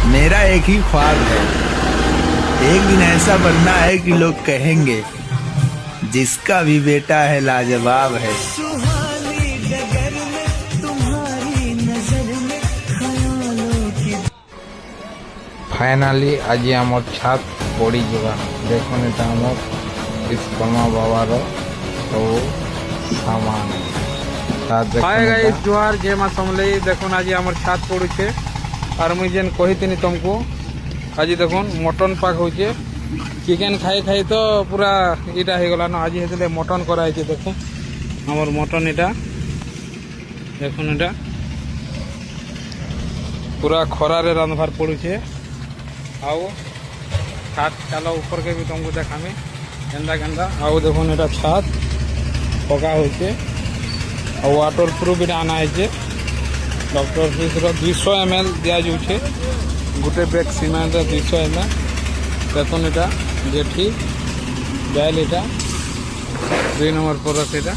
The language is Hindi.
मेरा एक ही ख्वाब है, एक दिन ऐसा बनना है कि लोग कहेंगे जिसका भी बेटा है लाजवाब है। सुहानी डगर में तुम्हारी नजर में ख्यालों की फाइनाली आज आम छात पड़ी जा देखो ये आम विश्वकर्मा बाबार सब सामान हाय गाइस जुहार जय मां समलेई। देखो आज आम छात पड़ुचे और मुझे जेन कही तुमको आज देखो मटन पाक होचे चिकेन खाई खाई तो पूरा इटा हो गला आज हेतु मटन कराई देखो आमर मटन इटा देखो इटा पूरा खरारे रांधबार पड़ुचे आओ छात चलो ऊपर के भी तुमको देखामी केन्दा केन्दा आओ देखो इटा छात पका होचे और वाटर प्रूफ इटा आना है डॉक्टर फिशर 200 ml दिया जाऊे गोटे बैग सीमेंट 200 ml देखो इटा जेठी बैल इटा 2 नंबर परस इटा